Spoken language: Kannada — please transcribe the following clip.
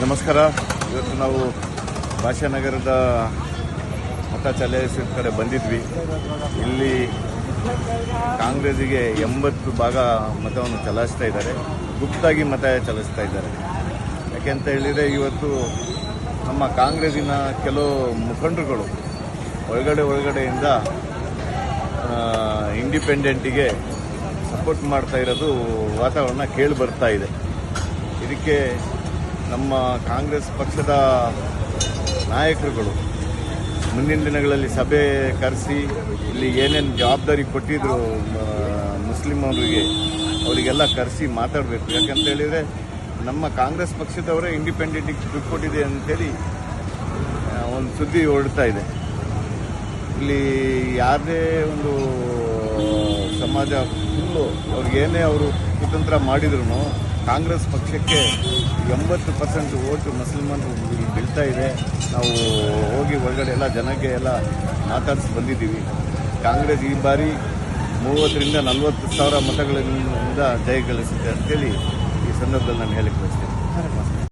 ನಮಸ್ಕಾರ. ಇವತ್ತು ನಾವು ಭಾಷಾನಗರದ ಮತ ಚಲಾಯಿಸಿದ ಕಡೆ ಬಂದಿದ್ವಿ. ಇಲ್ಲಿ ಕಾಂಗ್ರೆಸ್ಸಿಗೆ 80 ಭಾಗ ಮತವನ್ನು ಚಲಾಯಿಸ್ತಾ ಇದ್ದಾರೆ, ಗುಪ್ತಾಗಿ ಮತ ಚಲಾಯಿಸ್ತಾ ಇದ್ದಾರೆ. ಯಾಕೆಂತ ಹೇಳಿದರೆ ಇವತ್ತು ನಮ್ಮ ಕಾಂಗ್ರೆಸ್ಸಿನ ಕೆಲವು ಮುಖಂಡರುಗಳು ಒಳಗಡೆಯಿಂದ ಇಂಡಿಪೆಂಡೆಂಟಿಗೆ ಸಪೋರ್ಟ್ ಮಾಡ್ತಾ ಇರೋದು ವಾತಾವರಣ ಕೇಳಿ ಬರ್ತಾ ಇದೆ. ಇದಕ್ಕೆ ನಮ್ಮ ಕಾಂಗ್ರೆಸ್ ಪಕ್ಷದ ನಾಯಕರುಗಳು ಮುಂದಿನ ದಿನಗಳಲ್ಲಿ ಸಭೆ ಕರೆಸಿ ಇಲ್ಲಿ ಏನೇನು ಜವಾಬ್ದಾರಿ ಕೊಟ್ಟಿದ್ರು ಮುಸ್ಲಿಂ ಅವರಿಗೆಲ್ಲ ಕರೆಸಿ ಮಾತಾಡಬೇಕು. ಯಾಕಂತ ಹೇಳಿದರೆ ನಮ್ಮ ಕಾಂಗ್ರೆಸ್ ಪಕ್ಷದವರೇ ಇಂಡಿಪೆಂಡೆಂಟಿಗೆ ದುಡ್ಡು ಕೊಟ್ಟಿದೆ ಅಂತೇಳಿ ಒಂದು ಸುದ್ದಿ ಹೊರಡ್ತಾ ಇದೆ. ಇಲ್ಲಿ ಯಾರದೇ ಒಂದು ಸಮಾಜ ಫುಲ್ಲು ಅವ್ರಿಗೇನೇ ಅವರು ಕುತಂತ್ರ ಮಾಡಿದ್ರು ಕಾಂಗ್ರೆಸ್ ಪಕ್ಷಕ್ಕೆ 80% ಓಟು ಮುಸಲ್ಮಾನರು ಬೀಳ್ತಾ ಇದೆ. ನಾವು ಹೋಗಿ ಒಳಗಡೆ ಎಲ್ಲ ಜನಕ್ಕೆ ಎಲ್ಲ ಮಾತಾಡಿಸಿ ಬಂದಿದ್ದೀವಿ. ಕಾಂಗ್ರೆಸ್ ಈ ಬಾರಿ 30,000 ರಿಂದ 40,000 ಮತಗಳಿಂದ ಜಯ ಗಳಿಸುತ್ತೆ ಅಂತೇಳಿ ಈ ಸಂದರ್ಭದಲ್ಲಿ ನಾನು ಹೇಳಿಕ್ಕೆ ಬಯಸ್ತೇನೆ.